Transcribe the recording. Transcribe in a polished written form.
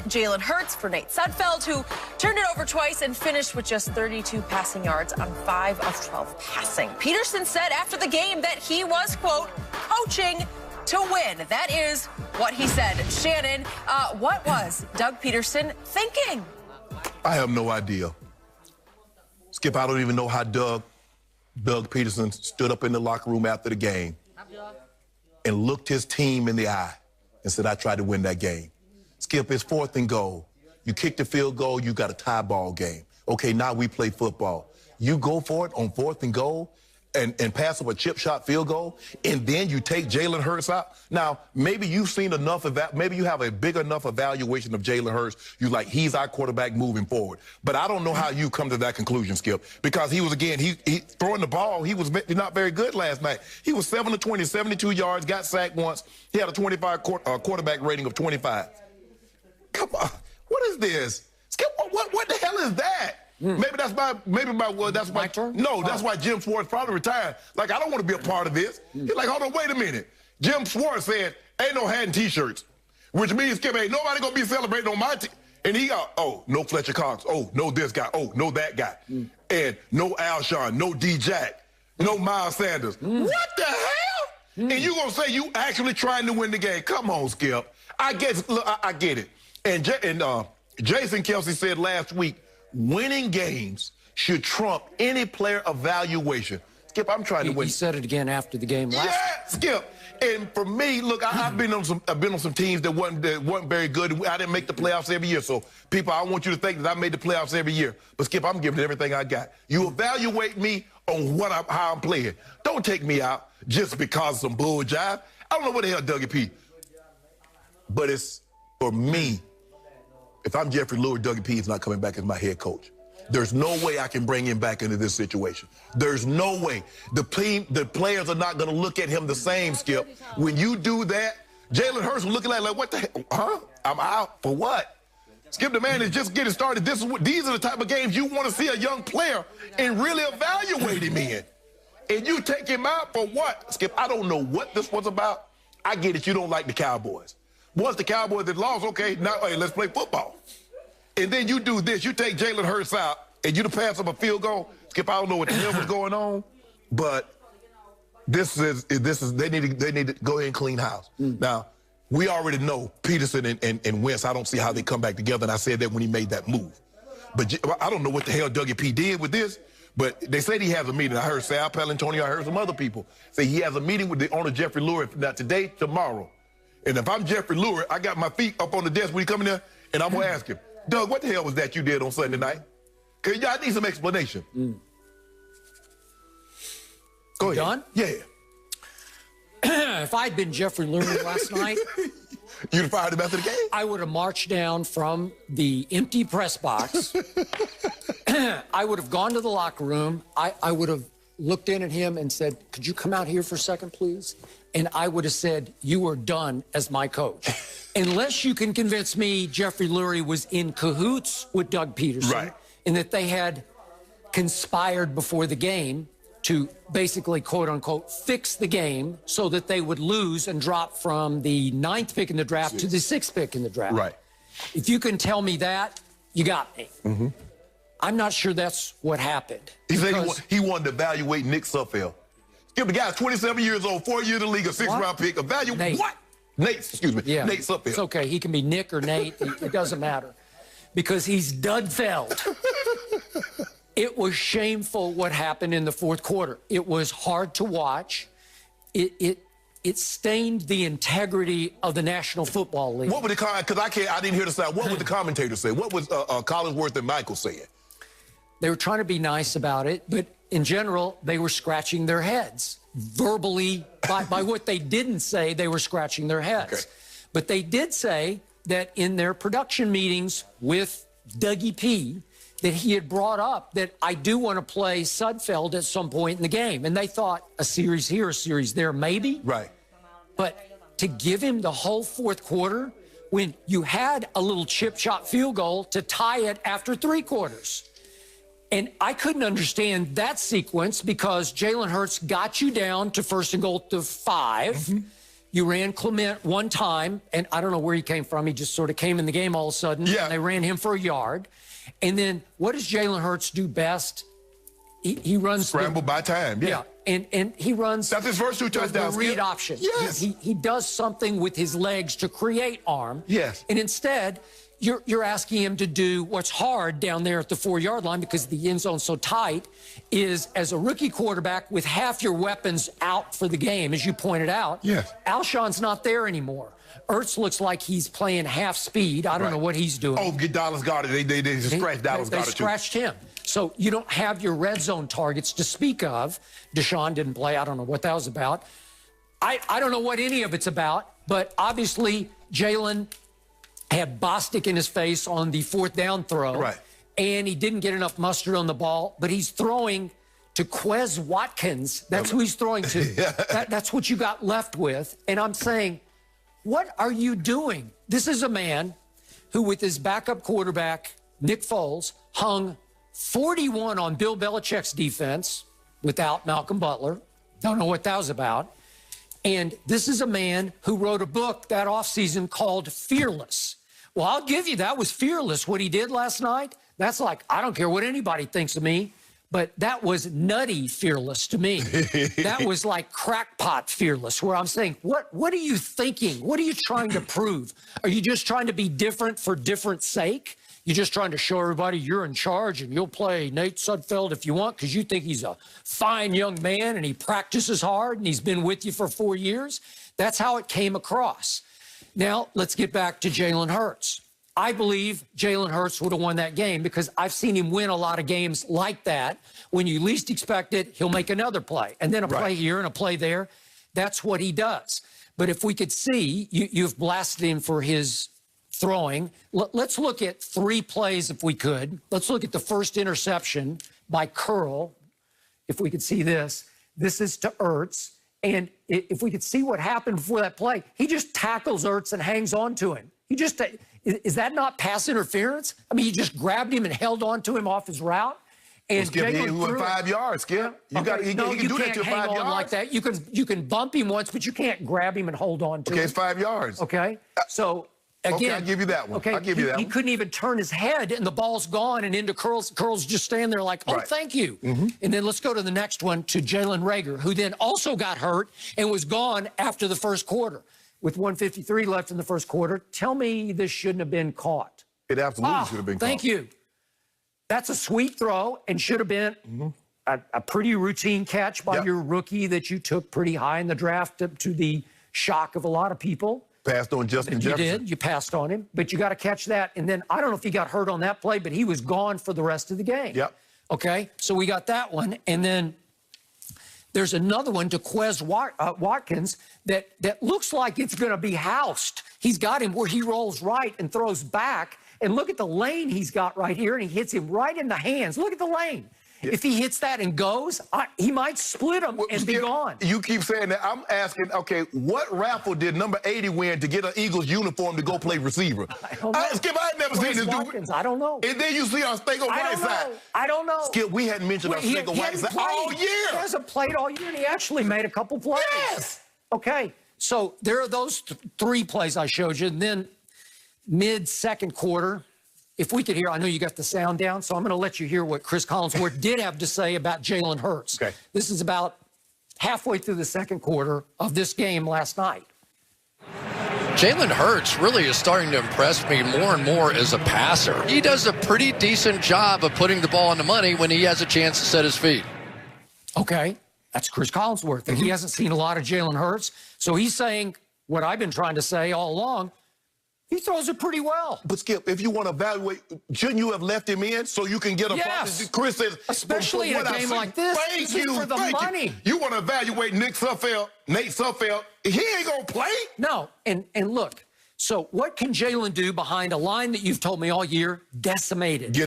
Jalen Hurts for Nate Sudfeld, who turned it over twice and finished with just 32 passing yards on 5 of 12 passing. Pederson said after the game that he was, quote, coaching to win. That is what he said. Shannon, what was Doug Pederson thinking? I have no idea. Skip, I don't even know how Doug Pederson stood up in the locker room after the game and looked his team in the eye and said, I tried to win that game. Skip, it's 4th and goal. You kick the field goal, you got a tie ball game. Okay, now we play football. You go for it on 4th and goal and pass up a chip shot field goal, and then you take Jalen Hurts out. Now, maybe you've seen enough of that. Maybe you have a big enough evaluation of Jalen Hurts. You like, he's our quarterback moving forward. But I don't know how you come to that conclusion, Skip, because he was, again, he throwing the ball. He was not very good last night. He was 7 of 20, 72 yards, got sacked once. He had a quarterback rating of 25. Come on, what is this? Skip, what the hell is that? Maybe that's my turn. No, that's why Jim Schwartz probably retired. Like, I don't want to be a part of this. He's like, hold on, wait a minute. Jim Schwartz said, ain't no hat and T-shirts, which means, Skip, ain't nobody gonna be celebrating on my team. And he got, oh, no Fletcher Cox. Oh, no this guy. Oh, no that guy. And no Alshon, no D-Jack, no Miles Sanders. What the hell? And you gonna say you actually trying to win the game? Come on, Skip. I guess, look, I get it. And Jason Kelsey said last week, winning games should trump any player evaluation. Skip, I'm trying to win. He said it again after the game last. Yeah, Skip. And for me, look, I've been on some teams that weren't very good. I didn't make the playoffs every year. So, people, I want you to think that I made the playoffs every year. But Skip, I'm giving it everything I got. You evaluate me on how I'm playing. Don't take me out just because of some bull jive. I don't know what the hell Dougie P. But it's for me. If I'm Jeffrey Lurie, Dougie P is not coming back as my head coach. There's no way I can bring him back into this situation. There's no way. The players are not going to look at him the same, Skip. When you do that, Jalen Hurts will look at that like, what the hell? Huh? I'm out for what? Skip, the man is just getting started. These are the type of games you want to see a young player and really evaluate him in. And you take him out for what? Skip, I don't know what this was about. I get it. You don't like the Cowboys. Once the Cowboys had lost, okay, now, hey, let's play football. And then you do this. You take Jalen Hurts out, and you pass up a field goal. Skip, I don't know what the hell was going on, but they need to go ahead and clean house. Now, we already know Pederson and Wentz, I don't see how they come back together, and I said that when he made that move. But I don't know what the hell Dougie P did with this, but they said he has a meeting. I heard Sal Palantonio, I heard some other people say he has a meeting with the owner, Jeffrey Lurie, not today, tomorrow. And if I'm Jeffrey Lurie, I got my feet up on the desk when he come in there, and I'm going to ask him, Doug, what the hell was that you did on Sunday night? Because I need some explanation. Go ahead. Done? Yeah. If I'd been Jeffrey Lurie last night, you'd have fired him after the game? I would have marched down from the empty press box. I would have gone to the locker room. I would have looked in at him and said, could you come out here for a second, please? And I would have said, you are done as my coach. Unless you can convince me Jeffrey Lurie was in cahoots with Doug Pederson, right, and that they had conspired before the game to basically, quote unquote, fix the game so that they would lose and drop from the 9th pick in the draft to the 6th pick in the draft. Right. If you can tell me that, you got me. I'm not sure that's what happened. He said he wanted to evaluate Nick Sudfeld. Skip, the guy's 27 years old, 4 years in the league, a 6th-round pick. Evaluate Nate. What? Nate, excuse me. Yeah. Nate Sudfeld. It's okay. He can be Nick or Nate. It doesn't matter. Because he's Dudfeld. It was shameful what happened in the 4th quarter. It was hard to watch. It stained the integrity of the National Football League. What would because I didn't hear the sound. What would the commentators say? What was Collinsworth and Michael saying? They were trying to be nice about it, but in general, they were scratching their heads. Verbally, by what they didn't say, they were scratching their heads. Okay. But they did say that in their production meetings with Dougie P, that he had brought up that I do want to play Sudfeld at some point in the game. And they thought a series here, a series there, maybe. Right. But to give him the whole 4th quarter when you had a little chip shot field goal to tie it after 3 quarters. And I couldn't understand that sequence because Jalen Hurts got you down to 1st and goal to 5. You ran Clement one time, and I don't know where he came from. He just sort of came in the game all of a sudden. Yeah. And they ran him for a yard. And then what does Jalen Hurts do best? He runs scramble by time. Yeah. And he runs. That's his first 2 touchdowns. The read option. Yes. He does something with his legs to create arm. Yes. And instead, you're asking him to do what's hard down there at the 4-yard line because the end zone's so tight, is as a rookie quarterback with half your weapons out for the game, as you pointed out. Yes. Alshon's not there anymore. Ertz looks like he's playing half speed. I don't know what he's doing. Oh, Dallas got it. They scratched Dallas got it, too. They scratched him. So you don't have your red zone targets to speak of. Deshaun didn't play. I don't know what that was about. I don't know what any of it's about, but obviously Jalen had Bostic in his face on the 4th down throw. Right. And he didn't get enough mustard on the ball, but he's throwing to Quez Watkins. That's who he's throwing to. That's what you got left with. And I'm saying, what are you doing? This is a man who, with his backup quarterback, Nick Foles, hung 41 on Bill Belichick's defense without Malcolm Butler. Don't know what that was about. And this is a man who wrote a book that offseason called Fearless. Well, I'll give you that was fearless. What he did last night, that's like, I don't care what anybody thinks of me, but that was nutty fearless to me. That was like crackpot fearless, where I'm saying, what are you thinking? What are you trying to prove? Are you just trying to be different for different sake? You're just trying to show everybody you're in charge and you'll play Nate Sudfeld if you want because you think he's a fine young man and he practices hard and he's been with you for 4 years? That's how it came across. Now, let's get back to Jalen Hurts. I believe Jalen Hurts would have won that game because I've seen him win a lot of games like that. When you least expect it, he'll make another play, and then a play here and a play there. That's what he does. But if we could see, you've blasted him for his throwing. Let's look at 3 plays if we could. Let's look at the first interception by Curl. If we could see this. This is to Ertz. And if we could see what happened before that play, he just tackles Ertz and hangs on to him. He just, is that not pass interference? I mean, he just grabbed him and held on to him off his route. And Skip, he went 5 yards, Skip. He can do that to 5 yards. Like that. You can bump him once, but you can't grab him and hold on to him. Okay, it's 5 yards. Okay, so again, okay, I'll give you that one. Okay, I'll give you that one. He couldn't even turn his head, and the ball's gone, and into Curl's. Curl's just standing there like, oh, thank you. And then let's go to the next one, to Jalen Reagor, who then also got hurt and was gone after the first quarter. With 1:53 left in the first quarter, tell me this shouldn't have been caught. It absolutely should have been caught. Thank you. That's a sweet throw and should have been a pretty routine catch by your rookie that you took pretty high in the draft, to the shock of a lot of people. Passed on Justin Jefferson. You did. You passed on him. But you got to catch that. And then I don't know if he got hurt on that play, but he was gone for the rest of the game. Yep. Okay, so we got that one. And then there's another one to Quez Watkins that looks like it's going to be housed. He's got him where he rolls right and throws back. And look at the lane he's got right here, and he hits him right in the hands. Look at the lane. Yeah. If he hits that and goes, he might split him and be gone. You keep saying that. I'm asking, okay, what raffle did number 80 win to get an Eagles uniform to go play receiver? I don't know. Skip, I ain't never seen this dude. I don't know. And then you see our Stego Whiteside. I don't know. Skip, we hadn't mentioned our Stego Whiteside all year. He hasn't played all year, and he actually made a couple plays. Yes. Okay, so there are those 3 plays I showed you. And then mid-second quarter, if we could hear, I know you got the sound down, so I'm going to let you hear what Chris Collinsworth did have to say about Jalen Hurts. Okay. This is about halfway through the second quarter of this game last night. Jalen Hurts really is starting to impress me more and more as a passer. He does a pretty decent job of putting the ball on the money when he has a chance to set his feet. Okay, that's Chris Collinsworth. And he hasn't seen a lot of Jalen Hurts, so he's saying what I've been trying to say all along. He throws it pretty well. But, Skip, if you want to evaluate, shouldn't you have left him in so you can get a... Yes. Chris says... Especially in a game like this. Thank you. For the money. You want to evaluate Nate Sudfeld. He ain't going to play. No. And look, so what can Jalen do behind a line that you've told me all year decimated?